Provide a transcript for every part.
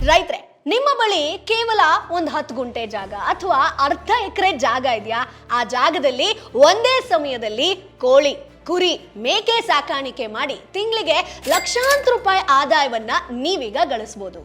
ರೈತ್ರೆ, ನಿಮ್ಮ ಬಳಿ ಕೇವಲ ಒಂದು 10 ಗುಂಟೆ ಜಾಗ ಅಥವಾ ಅರ್ಧ ಎಕರೆ ಜಾಗ ಇದೆಯಾ? ಆ ಜಾಗದಲ್ಲಿ ಒಂದೇ ಸಮಯದಲ್ಲಿ ಕೋಳಿ, ಕುರಿ, ಮೇಕೆ ಸಾಕಾಣಿಕೆ ಮಾಡಿ ತಿಂಗಳಿಗೆ ಲಕ್ಷಾಂತರ ರೂಪಾಯಿ ಆದಾಯವನ್ನ ನೀವೀಗ ಗಳಿಸಬಹುದು.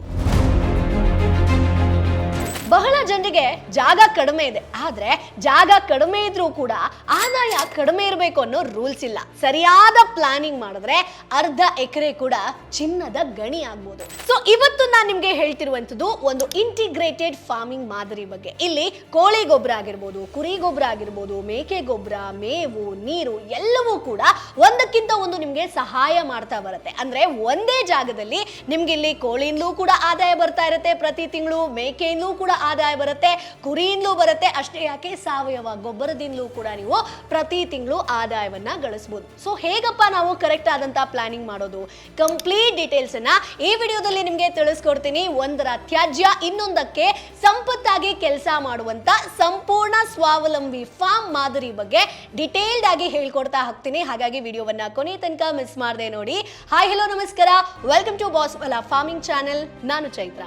ಬಹಳ ಜನರಿಗೆ ಜಾಗ ಕಡಿಮೆ ಇದೆ, ಆದ್ರೆ ಜಾಗ ಕಡಿಮೆ ಇದ್ರೂ ಕೂಡ ಆದಾಯ ಕಡಿಮೆ ಇರಬೇಕು ಅನ್ನೋ ರೂಲ್ಸ್ ಇಲ್ಲ. ಸರಿಯಾದ ಪ್ಲಾನಿಂಗ್ ಮಾಡಿದ್ರೆ ಅರ್ಧ ಎಕರೆ ಕೂಡ ಚಿನ್ನದ ಗಣಿ ಆಗ್ಬೋದು. ಸೊ ಇವತ್ತು ನಾನು ನಿಮ್ಗೆ ಹೇಳ್ತಿರುವಂತದ್ದು ಒಂದು ಇಂಟಿಗ್ರೇಟೆಡ್ ಫಾರ್ಮಿಂಗ್ ಮಾದರಿ ಬಗ್ಗೆ. ಇಲ್ಲಿ ಕೋಳಿ ಗೊಬ್ಬರ ಆಗಿರ್ಬೋದು, ಕುರಿ ಗೊಬ್ಬರ ಆಗಿರ್ಬೋದು, ಮೇಕೆ ಗೊಬ್ಬರ, ಮೇವು, ನೀರು ಎಲ್ಲವೂ ಕೂಡ ಒಂದಕ್ಕಿಂತ ಒಂದು ನಿಮ್ಗೆ ಸಹಾಯ ಮಾಡ್ತಾ ಬರುತ್ತೆ. ಅಂದ್ರೆ ಒಂದೇ ಜಾಗದಲ್ಲಿ ನಿಮ್ಗೆ ಇಲ್ಲಿ ಕೋಳಿಯಿಂದಲೂ ಕೂಡ ಆದಾಯ ಬರ್ತಾ ಇರುತ್ತೆ ಪ್ರತಿ ತಿಂಗಳು, ಮೇಕೆಯಿಂದಲೂ ಕೂಡ ಆದಾಯ ಬರುತ್ತೆ, ಕುರಿಯಿಂದಲೂ ಬರುತ್ತೆ. ಅಷ್ಟೇ ಯಾಕೆ, ಸಾವಯವ ಗೊಬ್ಬರದಿಂದಲೂ ಕೂಡ ನೀವು ಪ್ರತಿ ತಿಂಗಳು ಆದಾಯವನ್ನ ಗಳಿಸಬಹುದು. ಸೊ ಹೇಗಪ್ಪ ನಾವು ಕರೆಕ್ಟ್ ಆದಂತ ಪ್ಲಾನಿಂಗ್ ಮಾಡೋದು, ಕಂಪ್ಲೀಟ್ ಡೀಟೇಲ್ಸ್ ಅನ್ನ ಈ ವಿಡಿಯೋದಲ್ಲಿ ನಿಮ್ಗೆ ತಿಳಿಸ್ಕೊಡ್ತೀನಿ. ಒಂದರ ತ್ಯಾಜ್ಯ ಇನ್ನೊಂದಕ್ಕೆ ಸಂಪತ್ತಾಗಿ ಕೆಲಸ ಮಾಡುವಂತ ಸಂಪೂರ್ಣ ಸ್ವಾವಲಂಬಿ ಫಾರ್ಮ್ ಮಾದರಿ ಬಗ್ಗೆ ಡಿಟೇಲ್ಡ್ ಆಗಿ ಹೇಳ್ಕೊಡ್ತಾ ಹೋಗ್ತೀನಿ. ಹಾಗಾಗಿ ವಿಡಿಯೋವನ್ನ ಕೊನೆ ತನಕ ಮಿಸ್ ಮಾಡದೆ ನೋಡಿ. ಹಾಯ್, ಹಲೋ, ನಮಸ್ಕಾರ, ವೆಲ್ಕಮ್ ಟು ಬಾಸ್ವಾಲಾ ಫಾರ್ಮಿಂಗ್ ಚಾನೆಲ್. ನಾನು ಚೈತ್ರ.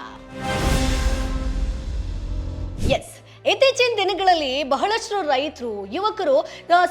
ಎಸ್, ಇತ್ತೀಚಿನ ದಿನಗಳಲ್ಲಿ ಬಹಳಷ್ಟು ರೈತರು, ಯುವಕರು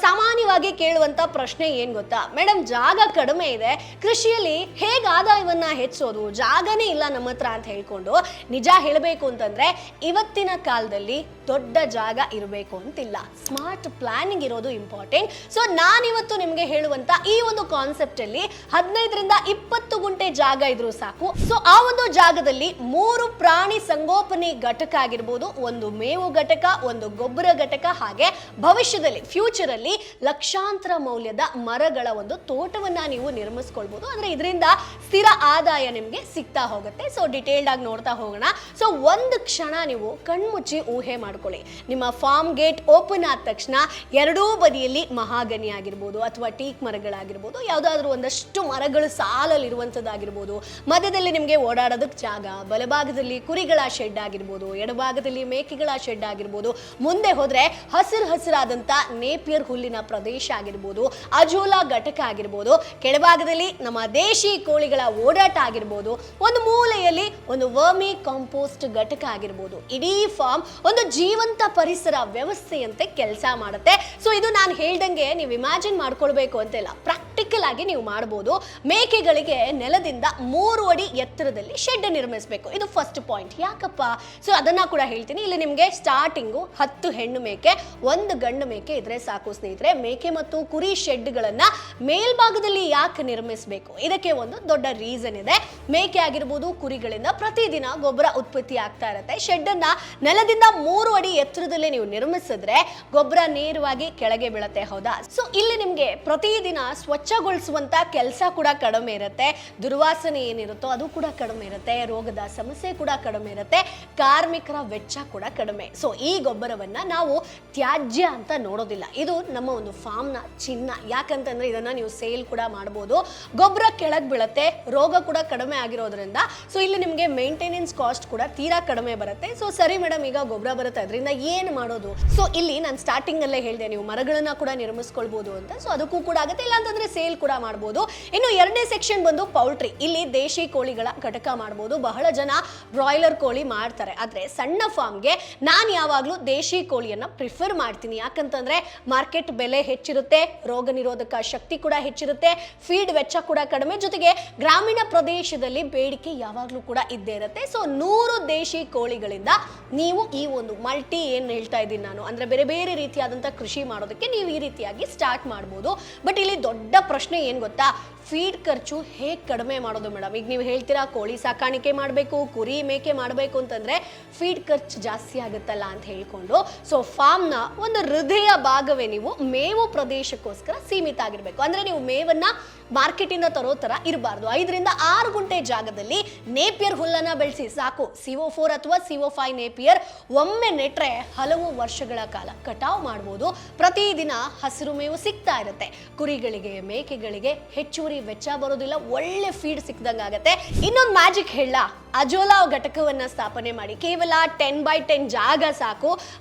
ಸಾಮಾನ್ಯವಾಗಿ ಕೇಳುವಂತ ಪ್ರಶ್ನೆ ಏನ್ ಗೊತ್ತಾ? ಮೇಡಮ್, ಜಾಗ ಕಡಿಮೆ ಇದೆ, ಕೃಷಿಯಲ್ಲಿ ಹೇಗೆ ಆದಾಯವನ್ನ ಹೆಚ್ಚೋದು? ಜಾಗನೇ ಇಲ್ಲ ನಮ್ಮ ಹತ್ರ ಅಂತ ಹೇಳ್ಕೊಂಡು. ನಿಜ ಹೇಳಬೇಕು ಅಂತಂದ್ರೆ ಇವತ್ತಿನ ಕಾಲದಲ್ಲಿ ದೊಡ್ಡ ಜಾಗ ಇರಬೇಕು ಅಂತಿಲ್ಲ, ಸ್ಮಾರ್ಟ್ ಪ್ಲಾನಿಂಗ್ ಇರೋದು ಇಂಪಾರ್ಟೆಂಟ್. ಸೊ ನಾನಿವತ್ತು ನಿಮ್ಗೆ ಹೇಳುವಂತ ಈ ಒಂದು ಕಾನ್ಸೆಪ್ಟ್ ಅಲ್ಲಿ 15ರಿಂದ 20 ಗುಂಟೆ ಜಾಗ ಇದ್ರೂ ಸಾಕು. ಸೊ ಆ ಒಂದು ಜಾಗದಲ್ಲಿ 3 ಪ್ರಾಣಿ ಸಂಗೋಪನೆ ಘಟಕ ಆಗಿರ್ಬೋದು, ಒಂದು ಮೇವು ಘಟಕ, ಒಂದು ಗೊಬ್ಬರ ಘಟಕ, ಹಾಗೆ ಭವಿಷ್ಯದಲ್ಲಿ ಫ್ಯೂಚರ್ ಅಲ್ಲಿ ಲಕ್ಷಾಂತರ ಮೌಲ್ಯದ ಮರಗಳ ಒಂದು ತೋಟವನ್ನ ನೀವು ನಿರ್ಮಿಸ್ಕೊಳ್ಬಹುದು. ಅಂದ್ರೆ ಇದರಿಂದ ಸ್ಥಿರ ಆದಾಯ ನಿಮ್ಗೆ ಸಿಗ್ತಾ ಹೋಗುತ್ತೆ. ಸೊ ಡಿಟೇಲ್ಡ್ ಆಗಿ ನೋಡ್ತಾ ಹೋಗೋಣ. ಸೊ ಒಂದು ಕ್ಷಣ ನೀವು ಕಣ್ಮುಚ್ಚಿ ಊಹೆ ಮಾಡ್ಕೊಳ್ಳಿ. ನಿಮ್ಮ ಫಾರ್ಮ್ ಗೇಟ್ ಓಪನ್ ಆದ ತಕ್ಷಣ ಎರಡೂ ಬದಿಯಲ್ಲಿ ಮಹಾಗನಿ ಆಗಿರ್ಬೋದು ಅಥವಾ ಟೀಕ್ ಮರಗಳಾಗಿರ್ಬೋದು, ಯಾವ್ದಾದ್ರು ಒಂದಷ್ಟು ಮರಗಳು ಸಾಲಲ್ಲಿ ಇರುವಂತದ್ದಾಗಿರ್ಬೋದು, ಮಧ್ಯದಲ್ಲಿ ನಿಮ್ಗೆ ಓಡಾಡೋದಕ್ಕೆ ಜಾಗ, ಬಲಭಾಗದಲ್ಲಿ ಕುರಿಗಳ ಶೆಡ್ ಆಗಿರ್ಬೋದು, ಎಡಭಾಗದಲ್ಲಿ ಮೇಕೆಗಳ ಶೆಡ್ ಆಗಿರ್ಬೋದು, ಮುಂದೆ ಹೋದ್ರೆ ಹಸಿರಾದಂತ ನೇಪಿಯರ್ ಹುಲ್ಲಿನ ಪ್ರದೇಶ ಆಗಿರ್ಬೋದು, ಅಜೋಲಾ ಘಟಕ ಆಗಿರ್ಬೋದು, ಕೆಳಭಾಗದಲ್ಲಿ ನಮ್ಮ ದೇಶಿ ಕೋಳಿಗಳ ಓಡಾಟ ಆಗಿರ್ಬೋದು, ಒಂದು ಮೂಲೆಯಲ್ಲಿ ಒಂದು ವರ್ಮಿ ಕಾಂಪೋಸ್ಟ್ ಘಟಕ ಆಗಿರ್ಬೋದು. ಇಡೀ ಫಾರ್ಮ್ ಒಂದು ಜೀವಂತ ಪರಿಸರ ವ್ಯವಸ್ಥೆಯಂತೆ ಕೆಲಸ ಮಾಡುತ್ತೆ. ಸೊ ಇದು ನಾನು ಹೇಳ್ದಂಗೆ ನೀವು ಇಮ್ಯಾಜಿನ್ ಮಾಡ್ಕೊಳ್ಬೇಕು ಅಂತಿಲ್ಲ, ಪ್ರಾಕ್ಟಿಕಲ್ ಆಗಿ ನೀವು ಮಾಡಬಹುದು. ಮೇಕೆಗಳಿಗೆ ನೆಲದಿಂದ 3 ಅಡಿ ಎತ್ತರದಲ್ಲಿ ಶೆಡ್ ನಿರ್ಮಿಸಬೇಕು. ಇದು ಫಸ್ಟ್ ಪಾಯಿಂಟ್. ಯಾಕಪ್ಪ? ಸೊ ಅದನ್ನ ಕೂಡ ಹೇಳ್ತೀನಿ. ಇಲ್ಲಿ ನಿಮ್ಗೆ ಸ್ಟಾರ್ಟಿಂಗು 10 ಹೆಣ್ಣು ಮೇಕೆ, 1 ಗಂಡು ಮೇಕೆ ಇದ್ರೆ ಸಾಕು ಸ್ನೇಹಿತರೆ. ಮೇಕೆ ಮತ್ತು ಕುರಿ ಶೆಡ್ಗಳನ್ನ ಮೇಲ್ಭಾಗದಲ್ಲಿ ಯಾಕೆ ನಿರ್ಮಿಸಬೇಕು? ಇದಕ್ಕೆ ಒಂದು ದೊಡ್ಡ ರೀಸನ್ ಇದೆ. ಮೇಕೆ ಆಗಿರ್ಬೋದು, ಕುರಿಗಳಿಂದ ಪ್ರತಿದಿನ ಗೊಬ್ಬರ ಉತ್ಪತ್ತಿ ಆಗ್ತಾ ಇರುತ್ತೆ. ಶೆಡ್ ಅನ್ನ ನೆಲದಿಂದ 3 ಅಡಿ ಎತ್ತರದಲ್ಲಿ ನೀವು ನಿರ್ಮಿಸಿದ್ರೆ ಗೊಬ್ಬರ ನೇರವಾಗಿ ಕೆಳಗೆ ಬೀಳುತ್ತೆ, ಹೌದಾ? ಸೊ ಇಲ್ಲಿ ನಿಮ್ಗೆ ಪ್ರತಿದಿನ ಸ್ವಚ್ಛಗೊಳಿಸುವಂತ ಕೆಲಸ ಕೂಡ ಕಡಿಮೆ ಇರುತ್ತೆ, ದುರ್ವಾಸನೆ ಏನಿರುತ್ತೋ ಅದು ಕೂಡ ಕಡಿಮೆ ಇರುತ್ತೆ, ರೋಗದ ಸಮಸ್ಯೆ ಕೂಡ ಕಡಿಮೆ ಇರುತ್ತೆ, ಕಾರ್ಮಿಕರ ವೆಚ್ಚ ಕೂಡ ಕಡಿಮೆ. ಸೊ ಈ ಗೊಬ್ಬರವನ್ನ ನಾವು ತ್ಯಾಜ್ಯ ಅಂತ ನೋಡೋದಿಲ್ಲ. ಇದು ನಮ್ಮ ಒಂದು ಫಾರ್ಮ್ ನ ಚಿನ್ನ. ಯಾಕಂತಂದ್ರೆ ಇದನ್ನ ನೀವು ಸೇಲ್ ಕೂಡ ಮಾಡಬಹುದು. ಗೊಬ್ಬರ ಕೆಳಗೆ ಬೀಳುತ್ತೆ, ರೋಗ ಕೂಡ ಕಡಿಮೆ ಆಗಿರೋದ್ರಿಂದ ಸೊ ಇಲ್ಲಿ ನಿಮ್ಗೆ ಮೇಂಟೆನೆನ್ಸ್ ಕಾಸ್ಟ್ ಕೂಡ ತೀರಾ ಕಡಿಮೆ ಬರುತ್ತೆ. ಸೊ ಸರಿ ಮೇಡಮ್, ಈಗ ಗೊಬ್ಬರ ಬರುತ್ತೆ, ಅದರಿಂದ ಏನ್ ಮಾಡೋದು? ಸೊ ಇಲ್ಲಿ ನಾನು ಸ್ಟಾರ್ಟಿಂಗ್ ಅಲ್ಲೇ ಹೇಳಿದೆ, ನೀವು ಮರಗಳನ್ನ ಕೂಡ ನಿರ್ಮಿಸ್ಕೊಳ್ಬಹುದು ಅಂತ. ಸೊ ಅದಕ್ಕೂ ಕೂಡ ಆಗುತ್ತೆ, ಇಲ್ಲ ಅಂತಂದ್ರೆ ಸೇಲ್ ಕೂಡ ಮಾಡಬಹುದು. ಇನ್ನು 2ನೇ ಸೆಕ್ಷನ್ ಬಂದು ಪೌಲ್ಟ್ರಿ. ಇಲ್ಲಿ ದೇಶಿ ಕೋಳಿಗಳ ಘಟಕ ಮಾಡಬಹುದು. ಬಹಳ ಜನ ಬ್ರಾಯ್ಲರ್ ಕೋಳಿ ಮಾಡ್ತಾರೆ, ಆದ್ರೆ ಸಣ್ಣ ಫಾರ್ಮ್ಗೆ ನಾನು ಯಾವಾಗ್ಲೂ ದೇಶಿ ಕೋಳಿಯನ್ನ ಪ್ರಿಫರ್ ಮಾಡ್ತೀನಿ. ಯಾಕಂತಂದ್ರೆ ಮಾರ್ಕೆಟ್ ಬೆಲೆ ಹೆಚ್ಚಿರುತ್ತೆ, ರೋಗ ನಿರೋಧಕ ಶಕ್ತಿ ಕೂಡ ಹೆಚ್ಚಿರುತ್ತೆ, ಫೀಡ್ ವೆಚ್ಚ ಕೂಡ ಕಡಿಮೆ, ಜೊತೆಗೆ ಗ್ರಾಮೀಣ ಪ್ರದೇಶದಲ್ಲಿ ಬೇಡಿಕೆ ಯಾವಾಗ್ಲೂ ಕೂಡ ಇದ್ದೇ ಇರುತ್ತೆ. ಸೊ 100 ದೇಶಿ ಕೋಳಿಗಳಿಂದ ನೀವು ಈ ಒಂದು ಮಲ್ಟಿ ಏನ್ ಹೇಳ್ತಾ ಇದ್ದೀನಿ ನಾನು, ಅಂದ್ರೆ ಬೇರೆ ಬೇರೆ ರೀತಿಯಾದಂತ ಕೃಷಿ ಮಾಡೋದಕ್ಕೆ ನೀವು ಈ ರೀತಿಯಾಗಿ ಸ್ಟಾರ್ಟ್ ಮಾಡ್ಬೋದು. ಬಟ್ ಇಲ್ಲಿ ದೊಡ್ಡ ಪ್ರಶ್ನೆ ಏನ್ ಗೊತ್ತಾ? ಫೀಡ್ ಖರ್ಚು ಹೇಗೆ ಕಡಿಮೆ ಮಾಡೋದು ಮೇಡಮ್? ಈಗ ನೀವು ಹೇಳ್ತೀರಾ ಕೋಳಿ ಸಾಕಾಣಿಕೆ ಮಾಡಬೇಕು, ಕುರಿ ಮೇಕೆ ಮಾಡಬೇಕು ಅಂತಂದ್ರೆ ಫೀಡ್ ಖರ್ಚು ಜಾಸ್ತಿ ಆಗುತ್ತಲ್ಲ ಅಂತ ಹೇಳ್ಕೊಂಡು, ಸೊ ಫಾರ್ಮ್ನ ಒಂದು ಹೃದಯ ಭಾಗವೇ ನೀವು ಮೇವು ಪ್ರದೇಶಕ್ಕೋಸ್ಕರ ಸೀಮಿತ ಆಗಿರ್ಬೇಕು. ಅಂದ್ರೆ ನೀವು ಮೇವನ್ನ ಮಾರ್ಕೆಟಿಂದ ತರೋ ತರ ಇರಬಾರ್ದು. 5ರಿಂದ 6 ಗುಂಟೆ ಜಾಗದಲ್ಲಿ ನೇಪಿಯರ್ ಹುಲ್ಲನ್ನ ಬೆಳೆಸಿ ಸಾಕು. CO4 ಅಥವಾ CO5 ನೇಪಿಯರ್ ಒಮ್ಮೆ ನೆಟ್ರೆ ಹಲವು ವರ್ಷಗಳ ಕಾಲ ಕಟಾವು ಮಾಡಬಹುದು. ಪ್ರತಿದಿನ ಹಸಿರು ಮೇವು ಸಿಗ್ತಾ ಇರುತ್ತೆ. ಕುರಿಗಳಿಗೆ, ಮೇಕೆಗಳಿಗೆ ಹೆಚ್ಚುವರಿ ವೆಚ್ಚ ಬರೋದಿಲ್ಲ, ಒಳ್ಳೆ ಫೀಡ್ ಸಿಕ್ದಂಗಾಗತ್ತೆ. ಇನ್ನೊಂದು ಮ್ಯಾಜಿಕ್ ಹೇಳ, ಅಜೋಲಾ ಘಟಕವನ್ನ ಸ್ಥಾಪನೆ ಮಾಡಿ. ಕೇವಲ 10x10 ಜಾಗ ಸಾಕು.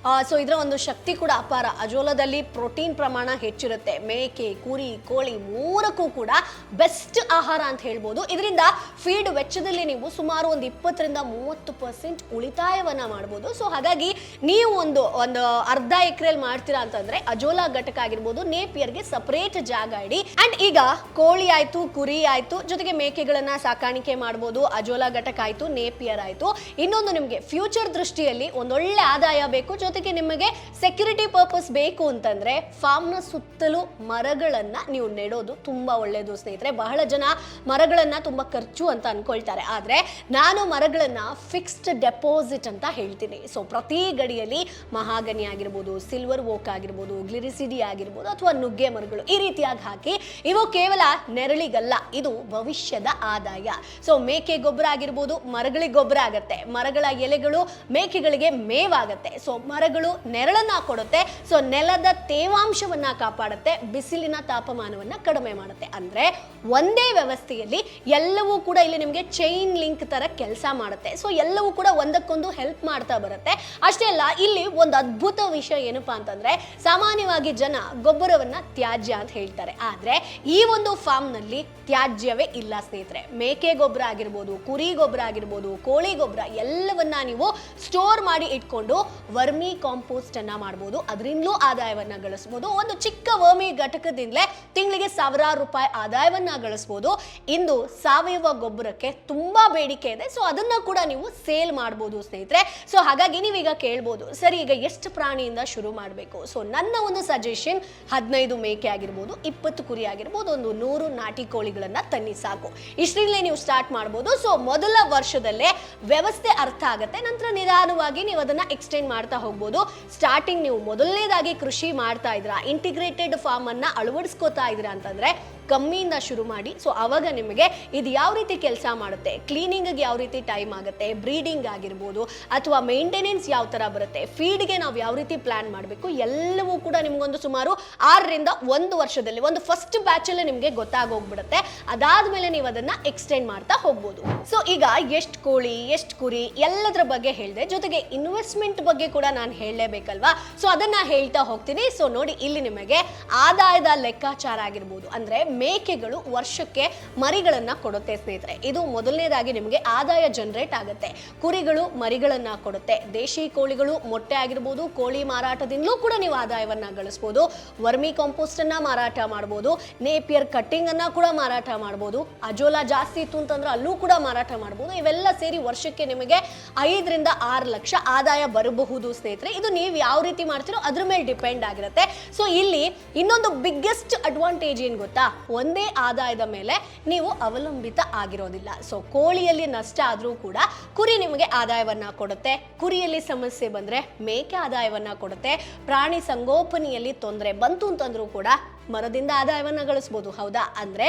ಸೊ ಇದರ ಒಂದು ಶಕ್ತಿ ಕೂಡ ಅಪಾರ. ಅಜೋಲಾದಲ್ಲಿ ಪ್ರೋಟೀನ್ ಪ್ರಮಾಣ ಹೆಚ್ಚಿರುತ್ತೆ. ಮೇಕೆ, ಕುರಿ, ಕೋಳಿ ಮೂರಕ್ಕೂ ಕೂಡ ಬೆಸ್ಟ್ ಆಹಾರ ಅಂತ ಹೇಳ್ಬೋದು. ಇದರಿಂದ ಫೀಡ್ ವೆಚ್ಚದಲ್ಲಿ ನೀವು ಸುಮಾರು ಒಂದು 20-30% ಉಳಿತಾಯವನ್ನ ಮಾಡ್ಬೋದು. ಸೊ ಹಾಗಾಗಿ ನೀವು ಒಂದು ಅರ್ಧ ಎಕರೆಯಲ್ಲಿ ಮಾಡ್ತೀರಾ ಅಂತಂದ್ರೆ ಅಜೋಲಾ ಘಟಕ ಆಗಿರ್ಬೋದು, ನೇಪಿಯರ್ಗೆ ಸಪರೇಟ್ ಜಾಗ ಇಡಿ. ಅಂಡ್ ಈಗ ಕೋಳಿ ಆಯ್ತು, ಕುರಿ ಆಯ್ತು, ಜೊತೆಗೆ ಮೇಕೆಗಳನ್ನ ಸಾಕಾಣಿಕೆ ಮಾಡ್ಬೋದು. ಅಜೋಲಾ ಘಟಕ ಆಯ್ತು, ನೇಪಿಯರ್ ಆಯ್ತು. ಇನ್ನೊಂದು ನಿಮಗೆ ಫ್ಯೂಚರ್ ದೃಷ್ಟಿಯಲ್ಲಿ ಒಂದೊಳ್ಳೆ ಆದಾಯ ಬೇಕು, ಜೊತೆಗೆ ನಿಮಗೆ ಸೆಕ್ಯೂರಿಟಿ ಪರ್ಪಸ್ ಬೇಕು ಅಂತಂದ್ರೆ ಫಾರ್ಮ್ನ ಸುತ್ತಲೂ ಮರಗಳನ್ನ ನೀವು ನೆಡೋದು ತುಂಬಾ ಒಳ್ಳೇದು ಸ್ನೇಹಿತರೆ. ಬಹಳ ಜನ ಮರಗಳನ್ನ ತುಂಬಾ ಖರ್ಚು ಅಂತ ಅನ್ಕೊಳ್ತಾರೆ, ಆದ್ರೆ ನಾನು ಮರಗಳನ್ನ ಫಿಕ್ಸ್ಡ್ ಡೆಪಾಸಿಟ್ ಅಂತ ಹೇಳ್ತೀನಿ. ಸೊ ಪ್ರತಿ ಗಡಿಯಲ್ಲಿ ಮಹಾಗನಿ ಆಗಿರ್ಬೋದು, ಸಿಲ್ವರ್ ಓಕ್ ಆಗಿರ್ಬೋದು, ಗ್ಲಿರಿಸಿಡಿ ಆಗಿರ್ಬೋದು, ಅಥವಾ ನುಗ್ಗೆ ಮರಗಳು ಈ ರೀತಿಯಾಗಿ ಹಾಕಿ, ಇವು ಕೇವಲ ನೆರಳಿಗಲ್ಲ, ಇದು ಭವಿಷ್ಯದ ಆದಾಯ. ಸೊ ಮೇಕೆ ಗೊಬ್ಬರ ಆಗಿರ್ಬೋದು, ಮರಗಳಿಗೆ ಗೊಬ್ಬರ ಆಗತ್ತೆ. ಮರಗಳ ಎಲೆಗಳು ಮೇಕೆಗಳಿಗೆ ಮೇವಾಗತ್ತೆ. ಸೊ ಮರಗಳು ನೆರಳನ್ನ ಕೊಡುತ್ತೆ. ಸೊ ನೆಲದ ತೇವಾಂಶವನ್ನ ಕಾಪಾಡುತ್ತೆ, ಬಿಸಿಲಿನ ತಾಪಮಾನವನ್ನ ಕಡಿಮೆ ಮಾಡುತ್ತೆ. ಅಂದ್ರೆ ಒಂದೇ ವ್ಯವಸ್ಥೆಯಲ್ಲಿ ಎಲ್ಲವೂ ಕೂಡ ಇಲ್ಲಿ ನಿಮಗೆ ಚೈನ್ ಲಿಂಕ್ ತರ ಕೆಲಸ ಮಾಡುತ್ತೆ. ಸೊ ಎಲ್ಲವೂ ಕೂಡ ಒಂದಕ್ಕೊಂದು ಹೆಲ್ಪ್ ಮಾಡ್ತಾ ಬರುತ್ತೆ. ಅಷ್ಟೇ ಅಲ್ಲ, ಇಲ್ಲಿ ಒಂದು ಅದ್ಭುತ ವಿಷಯ ಏನಪ್ಪಾ ಅಂತಂದ್ರೆ, ಸಾಮಾನ್ಯವಾಗಿ ಜನ ಗೊಬ್ಬರವನ್ನ ತ್ಯಾಜ್ಯ ಅಂತ ಹೇಳ್ತಾರೆ, ಆದ್ರೆ ಈ ಒಂದು ಫಾರ್ಮ್ ನಲ್ಲಿ ತ್ಯಾಜ್ಯವೇ ಇಲ್ಲ ಸ್ನೇಹಿತರೆ. ಮೇಕೆ ಗೊಬ್ಬರ ಆಗಿರ್ಬೋದು, ಕುರಿ ಗೊಬ್ಬರ ಆಗಿರ್ಬೋದು, ಕೋಳಿ ಗೊಬ್ಬರ ಎಲ್ಲವನ್ನ ನೀವು ಸ್ಟೋರ್ ಮಾಡಿ ಇಟ್ಕೊಂಡು ವರ್ಮಿ ಕಾಂಪೋಸ್ಟ್ ಅನ್ನ ಮಾಡಬಹುದು. ಅದರಿಂದಲೂ ಆದಾಯವನ್ನ ಗಳಿಸಬಹುದು. ಒಂದು ಚಿಕ್ಕ ವರ್ಮಿ ಘಟಕದಿಂದಲೇ ತಿಂಗಳಿಗೆ ಸಾವಿರಾರು ರೂಪಾಯಿ ಆದಾಯವನ್ನ ಗಳಿಸಬಹುದು. ಇಂದು ಸಾವಯವ ಗೊಬ್ಬರಕ್ಕೆ ತುಂಬಾ ಬೇಡಿಕೆ ಇದೆ. ಸೊ ಅದನ್ನ ಕೂಡ ನೀವು ಸೇಲ್ ಮಾಡಬಹುದು ಸ್ನೇಹಿತರೆ. ಸೊ ಹಾಗಾಗಿ ನೀವೀಗ ಕೇಳ್ಬೋದು, ಸರಿ ಈಗ ಎಷ್ಟು ಪ್ರಾಣಿಯಿಂದ ಶುರು ಮಾಡಬೇಕು? ಸೊ ನನ್ನ ಒಂದು ಸಜೆಷನ್ 15 ಮೇಕೆ ಆಗಿರ್ಬೋದು, 20 ಕುರಿ ಆಗಿರ್ಬೋದು, ಒಂದು 100 ನಾಟಿ ಕೋಳಿಗಳನ್ನ ತನ್ನಿ ಸಾಕು. ಇಷ್ಟರಿಂದಲೇ ನೀವು ಸ್ಟಾರ್ಟ್ ಮಾಡಬಹುದು. ಸೊ ಮೊದಲ ವರ್ಷದಲ್ಲೇ ವ್ಯವಸ್ಥೆ ಅರ್ಥ ಆಗುತ್ತೆ, ನಂತರ ನಿಧಾನವಾಗಿ ನೀವು ಅದನ್ನ ಎಕ್ಸ್ಟೆಂಡ್ ಮಾಡ್ತಾ ಹೋಗ್ಬೋದು. ಸ್ಟಾರ್ಟಿಂಗ್ ನೀವು ಮೊದಲನೇದಾಗಿ ಕೃಷಿ ಮಾಡ್ತಾ ಇದ್ರ, ಇಂಟಿಗ್ರೇಟೆಡ್ ಫಾರ್ಮ್ ಅನ್ನ ಅಳವಡಿಸ್ಕೋತಾ ಇದ್ರ ಅಂತಂದ್ರೆ ಕಮ್ಮಿಯಿಂದ ಶುರು ಮಾಡಿ. ಸೊ ಅವಾಗ ನಿಮಗೆ ಇದು ಯಾವ ರೀತಿ ಕೆಲಸ ಮಾಡುತ್ತೆ, ಕ್ಲೀನಿಂಗ್ ಯಾವ ರೀತಿ ಟೈಮ್ ಆಗುತ್ತೆ, ಬ್ರೀಡಿಂಗ್ ಆಗಿರ್ಬೋದು, ಅಥವಾ ಮೇಂಟೆನೆನ್ಸ್ ಯಾವ ತರ ಬರುತ್ತೆ, ಫೀಡ್ಗೆ ನಾವು ಯಾವ ರೀತಿ ಪ್ಲಾನ್ ಮಾಡಬೇಕು, ಎಲ್ಲವೂ ಕೂಡ ನಿಮ್ಗೊಂದು ಸುಮಾರು 6ರಿಂದ 1 ವರ್ಷದಲ್ಲಿ ಒಂದು ಫಸ್ಟ್ ಬ್ಯಾಚ್ ಅಲ್ಲಿ ನಿಮಗೆ ಗೊತ್ತಾಗೋಗ್ಬಿಡುತ್ತೆ. ಅದಾದ್ಮೇಲೆ ನೀವು ಅದನ್ನ ಎಕ್ಸ್ಟೆಂಡ್ ಮಾಡ್ತಾ ಹೋಗ್ಬೋದು. ಸೊ ಈಗ ಎಷ್ಟು ಕೋಳಿ, ಎಷ್ಟು ಕುರಿ ಎಲ್ಲದರ ಬಗ್ಗೆ ಹೇಳಿದೆ, ಜೊತೆಗೆ ಇನ್ವೆಸ್ಟ್ಮೆಂಟ್ ಬಗ್ಗೆ ಕೂಡ ನಾನು ಹೇಳಲೇಬೇಕಲ್ವಾ. ಸೊ ಅದನ್ನ ಹೇಳ್ತಾ ಹೋಗ್ತೀನಿ. ಸೊ ನೋಡಿ, ಇಲ್ಲಿ ನಿಮಗೆ ಆದಾಯದ ಲೆಕ್ಕಾಚಾರ ಆಗಿರ್ಬೋದು, ಅಂದ್ರೆ ಮೇಕೆಗಳು ವರ್ಷಕ್ಕೆ ಮರಿಗಳನ್ನ ಕೊಡುತ್ತೆ ಸ್ನೇಹಿತರೆ. ಇದು ಮೊದಲನೇದಾಗಿ ನಿಮಗೆ ಆದಾಯ ಜನರೇಟ್ ಆಗುತ್ತೆ. ಕುರಿಗಳು ಮರಿಗಳನ್ನ ಕೊಡುತ್ತೆ. ದೇಶಿ ಕೋಳಿಗಳು ಮೊಟ್ಟೆ ಆಗಿರ್ಬೋದು, ಕೋಳಿ ಮಾರಾಟದಿಂದಲೂ ಕೂಡ ನೀವು ಆದಾಯವನ್ನ ಗಳಿಸಬಹುದು. ವರ್ಮಿ ಕಾಂಪೋಸ್ಟ್ ಅನ್ನ ಮಾರಾಟ ಮಾಡಬಹುದು, ನೇಪಿಯರ್ ಕಟ್ಟಿಂಗ್ ಅನ್ನ ಕೂಡ ಮಾರಾಟ ಮಾಡಬಹುದು. ಅಜೋಲಾ ಜಾಸ್ತಿ ಇತ್ತು ಅಂತಂದ್ರೆ ಅಲ್ಲೂ ಕೂಡ ಮಾರಾಟ ಮಾಡಬಹುದು. ಇವೆಲ್ಲ ಸೇರಿ ವರ್ಷಕ್ಕೆ ನಿಮಗೆ 5ರಿಂದ 6 ಲಕ್ಷ ಆದಾಯ ಬರಬಹುದು ಸ್ನೇಹಿತರೆ. ಇದು ನೀವು ಯಾವ ರೀತಿ ಮಾಡ್ತೀರೋ ಅದ್ರ ಮೇಲೆ ಡಿಪೆಂಡ್ ಆಗಿರುತ್ತೆ. ಸೊ ಇಲ್ಲಿ ಇನ್ನೊಂದು ಬಿಗ್ಗೆಸ್ಟ್ ಅಡ್ವಾಂಟೇಜ್ ಏನ್ ಗೊತ್ತಾ, ಒಂದೇ ಆದಾಯದ ಮೇಲೆ ನೀವು ಅವಲಂಬಿತ ಆಗಿರೋದಿಲ್ಲ. ಸೊ ಕೋಳಿಯಲ್ಲಿ ನಷ್ಟ ಆದ್ರೂ ಕೂಡ ಕುರಿ ನಿಮಗೆ ಆದಾಯವನ್ನ ಕೊಡುತ್ತೆ, ಕುರಿಯಲ್ಲಿ ಸಮಸ್ಯೆ ಬಂದ್ರೆ ಮೇಕೆ ಆದಾಯವನ್ನ ಕೊಡುತ್ತೆ, ಪ್ರಾಣಿ ಸಂಗೋಪನೆಯಲ್ಲಿ ತೊಂದರೆ ಬಂತು ಅಂತಂದ್ರೂ ಕೂಡ ಮರದಿಂದ ಆದಾಯವನ್ನ ಗಳಿಸಬಹುದು. ಹೌದಾ? ಅಂದ್ರೆ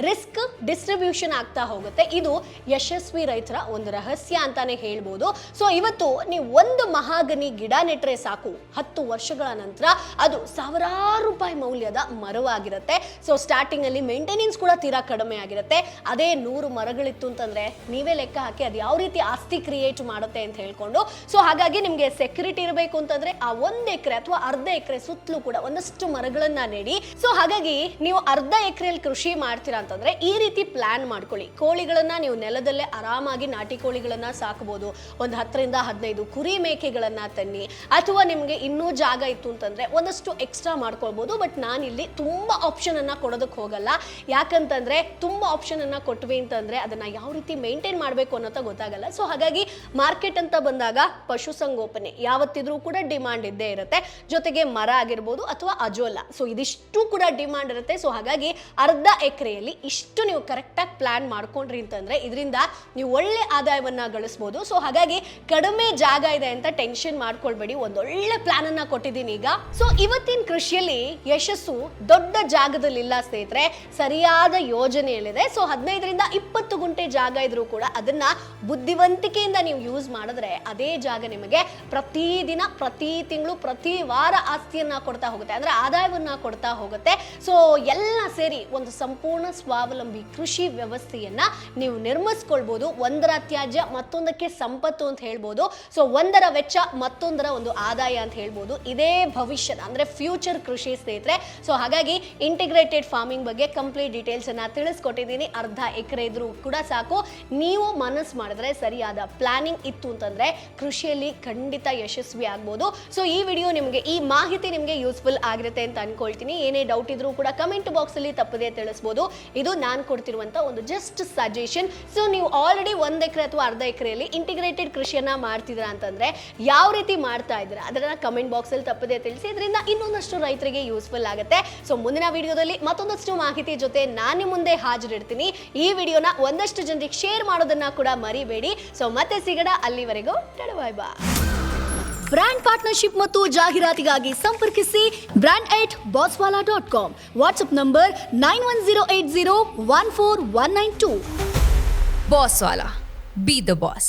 ರಿಸ್ಕ್ ಡಿಸ್ಟ್ರಿಬ್ಯೂಷನ್ ಆಗ್ತಾ ಹೋಗುತ್ತೆ. ಇದು ಯಶಸ್ವಿ ರೈತರ ಒಂದು ರಹಸ್ಯ ಅಂತಾನೆ ಹೇಳ್ಬೋದು. ಸೊ ಇವತ್ತು ನೀವು ಒಂದು ಮಹಾಗನಿ ಗಿಡ ನೆಟ್ರೆ ಸಾಕು, 10 ವರ್ಷಗಳ ನಂತರ ಅದು ಸಾವಿರಾರು ರೂಪಾಯಿ ಮೌಲ್ಯದ ಮರವಾಗಿರುತ್ತೆ. ಸೊ ಸ್ಟಾರ್ಟಿಂಗ್ ಅಲ್ಲಿ ಮೇಂಟೆನೆನ್ಸ್ ಕೂಡ ತೀರಾ ಕಡಿಮೆ ಆಗಿರುತ್ತೆ. ಅದೇ 100 ಮರಗಳಿತ್ತು ಅಂತಂದ್ರೆ ನೀವೇ ಲೆಕ್ಕ ಹಾಕಿ ಅದು ಯಾವ ರೀತಿ ಆಸ್ತಿ ಕ್ರಿಯೇಟ್ ಮಾಡುತ್ತೆ ಅಂತ ಹೇಳ್ಕೊಂಡು. ಸೊ ಹಾಗಾಗಿ ನಿಮ್ಗೆ ಸೆಕ್ಯೂರಿಟಿ ಇರಬೇಕು ಅಂತಂದ್ರೆ ಆ 1 ಎಕರೆ ಅಥವಾ ಅರ್ಧ ಎಕರೆ ಸುತ್ತಲೂ ಕೂಡ ಒಂದಷ್ಟು ಮರಗಳನ್ನ ನೆಡಿ. ಸೊ ಹಾಗಾಗಿ ನೀವು ಅರ್ಧ ಎಕರೆಯಲ್ಲಿ ಕೃಷಿ ಮಾಡ್ತೀರಾ ಅಂತಂದ್ರೆ ಈ ರೀತಿ ಪ್ಲಾನ್ ಮಾಡ್ಕೊಳ್ಳಿ. ಕೋಳಿಗಳನ್ನ ನೀವು ನೆಲದಲ್ಲೇ ಆರಾಮಾಗಿ ನಾಟಿ ಕೋಳಿಗಳನ್ನ ಸಾಕಬಹುದು. ಒಂದು 10ರಿಂದ 15 ಕುರಿ ಮೇಕೆಗಳನ್ನ ತನ್ನಿ, ಅಥವಾ ನಿಮ್ಗೆ ಇನ್ನೂ ಜಾಗ ಇತ್ತು ಅಂತಂದ್ರೆ ಒಂದಷ್ಟು ಎಕ್ಸ್ಟ್ರಾ ಮಾಡ್ಕೊಳ್ಬಹುದು. ಬಟ್ ನಾನಿಲ್ಲಿ ತುಂಬಾ ಆಪ್ಷನ್ ಅನ್ನ ಕೊಡೋದಕ್ಕೆ ಹೋಗಲ್ಲ, ಯಾಕಂತಂದ್ರೆ ತುಂಬಾ ಆಪ್ಷನ್ ಅನ್ನ ಕೊಟ್ವಿ ಅಂತಂದ್ರೆ ಅದನ್ನ ಯಾವ ರೀತಿ ಮೇಂಟೈನ್ ಮಾಡಬೇಕು ಅನ್ನೋದು ಗೊತ್ತಾಗಲ್ಲ. ಸೊ ಹಾಗಾಗಿ ಮಾರ್ಕೆಟ್ ಅಂತ ಬಂದಾಗ ಪಶುಸಂಗೋಪನೆ ಯಾವತ್ತಿದ್ರೂ ಕೂಡ ಡಿಮಾಂಡ್ ಇದ್ದೇ ಇರುತ್ತೆ. ಜೊತೆಗೆ ಮರ ಆಗಿರ್ಬೋದು ಅಥವಾ ಅಜೋಲಾ, ಸೊ ಇದಿಷ್ಟು ಕೂಡ ಡಿಮಾಂಡ್ ಇರುತ್ತೆ. ಸೊ ಹಾಗಾಗಿ ಅರ್ಧ ಎಕರೆಯಲ್ಲಿ ಇಷ್ಟು ನೀವು ಕರೆಕ್ಟ್ ಆಗಿ ಪ್ಲಾನ್ ಮಾಡ್ಕೊಂಡ್ರಿ ಅಂತಂದ್ರೆ ಇದರಿಂದ ನೀವು ಒಳ್ಳೆ ಆದಾಯವನ್ನ ಗಳಿಸಬಹುದು. ಸೊ ಹಾಗಾಗಿ ಕಡಿಮೆ ಜಾಗ ಇದೆ ಅಂತ ಟೆನ್ಷನ್ ಮಾಡ್ಕೊಳ್ಬೇಡಿ, ಒಂದೊಳ್ಳೆ ಪ್ಲಾನ್ ಅನ್ನ ಕೊಟ್ಟಿದ್ದೀನಿ ಈಗ. ಸೊ ಇವತ್ತಿನ ಕೃಷಿಯಲ್ಲಿ ಯಶಸ್ಸು ದೊಡ್ಡ ಜಾಗದಲ್ಲಿ ಇಲ್ಲ ಸ್ನೇಹಿತರೆ, ಸರಿಯಾದ ಯೋಜನೆಯಲ್ಲಿದೆ. ಸೊ 15ರಿಂದ 20 ಗುಂಟೆ ಜಾಗ ಇದ್ರೂ ಕೂಡ ಅದನ್ನ ಬುದ್ಧಿವಂತಿಕೆಯಿಂದ ನೀವು ಯೂಸ್ ಮಾಡಿದ್ರೆ ಅದೇ ಜಾಗ ನಿಮಗೆ ಪ್ರತಿದಿನ, ಪ್ರತಿ ತಿಂಗಳು, ಪ್ರತಿ ವಾರ ಆಸ್ತಿಯನ್ನ ಕೊಡ್ತಾ ಹೋಗುತ್ತೆ, ಅಂದ್ರೆ ಆದಾಯವನ್ನ ಕೊಡ್ತಾ ಹೋಗುತ್ತೆ. ಆಗುತ್ತೆ. ಸೊ ಎಲ್ಲ ಸೇರಿ ಒಂದು ಸಂಪೂರ್ಣ ಸ್ವಾವಲಂಬಿ ಕೃಷಿ ವ್ಯವಸ್ಥೆಯನ್ನ ನೀವು ನಿರ್ಮಿಸ್ಕೊಳ್ಬಹುದು. ಒಂದರ ತ್ಯಾಜ್ಯ ಮತ್ತೊಂದಕ್ಕೆ ಸಂಪತ್ತು ಅಂತ ಹೇಳ್ಬೋದು. ಸೊ ಒಂದರ ವೆಚ್ಚ ಮತ್ತೊಂದರ ಒಂದು ಆದಾಯ ಅಂತ ಹೇಳ್ಬೋದು. ಇದೇ ಭವಿಷ್ಯದ ಅಂದ್ರೆ ಫ್ಯೂಚರ್ ಕೃಷಿ ಸ್ನೇಹಿತರೆ. ಸೊ ಹಾಗಾಗಿ ಇಂಟಿಗ್ರೇಟೆಡ್ ಫಾರ್ಮಿಂಗ್ ಬಗ್ಗೆ ಕಂಪ್ಲೀಟ್ ಡೀಟೇಲ್ಸ್ ಅನ್ನ ತಿಳಿಸ್ಕೊಟ್ಟಿದ್ದೀನಿ. ಅರ್ಧ ಎಕರೆ ಇದ್ರೂ ಕೂಡ ಸಾಕು, ನೀವು ಮನಸ್ಸು ಮಾಡಿದ್ರೆ, ಸರಿಯಾದ ಪ್ಲಾನಿಂಗ್ ಇತ್ತು ಅಂತಂದ್ರೆ ಕೃಷಿಯಲ್ಲಿ ಖಂಡಿತ ಯಶಸ್ವಿ ಆಗ್ಬೋದು. ಸೊ ಈ ವಿಡಿಯೋ ನಿಮಗೆ, ಈ ಮಾಹಿತಿ ನಿಮಗೆ ಯೂಸ್ಫುಲ್ ಆಗಿರುತ್ತೆ ಅಂತ ಅನ್ಕೊಳ್ತೀನಿ. ಏನೇ ಡೌಟ್ ಇದ್ರೂ ಕೂಡ ಕಮೆಂಟ್ ಬಾಕ್ಸ್ ಅಲ್ಲಿ ತಪ್ಪದೇ ತಿಳಿಸಬಹುದು. ಇದು ನಾನು ಕೊಡ್ತಿರುವಂತ ಒಂದು ಜಸ್ಟ್ ಸಜೆಷನ್. ಸೊ ನೀವು ಆಲ್ರೆಡಿ 1 ಎಕರೆ ಅಥವಾ ಅರ್ಧ ಎಕರೆಯಲ್ಲಿ ಇಂಟಿಗ್ರೇಟೆಡ್ ಕೃಷಿಯನ್ನ ಮಾಡ್ತಿದ್ದೀರಾ ಅಂತಂದ್ರೆ ಯಾವ ರೀತಿ ಮಾಡ್ತಾ ಇದ್ದೀರಾ ಅದನ್ನ ಕಮೆಂಟ್ ಬಾಕ್ಸ್ ಅಲ್ಲಿ ತಪ್ಪದೇ ತಿಳಿಸಿ. ಇದರಿಂದ ಇನ್ನೊಂದಷ್ಟು ರೈತರಿಗೆ ಯೂಸ್ಫುಲ್ ಆಗುತ್ತೆ. ಸೊ ಮುಂದಿನ ವಿಡಿಯೋದಲ್ಲಿ ಮತ್ತೊಂದಷ್ಟು ಮಾಹಿತಿ ಜೊತೆ ನಾನು ಮುಂದೆ ಹಾಜರಿರ್ತೀನಿ. ಈ ವಿಡಿಯೋನ ಒಂದಷ್ಟು ಜನರಿಗೆ ಶೇರ್ ಮಾಡೋದನ್ನ ಕೂಡ ಮರಿಬೇಡಿ. ಸೊ ಮತ್ತೆ ಸಿಗೋಣ, ಅಲ್ಲಿವರೆಗೂ ಬಾಯ್ ಬಾಯ್. ಬ್ರ್ಯಾಂಡ್ ಪಾರ್ಟ್ನರ್ಶಿಪ್ ಮತ್ತು ಜಾಹೀರಾತಿಗಾಗಿ ಸಂಪರ್ಕಿಸಿ brand@bosswala.com. WhatsApp number 9108014192. Bosswala. Be the boss.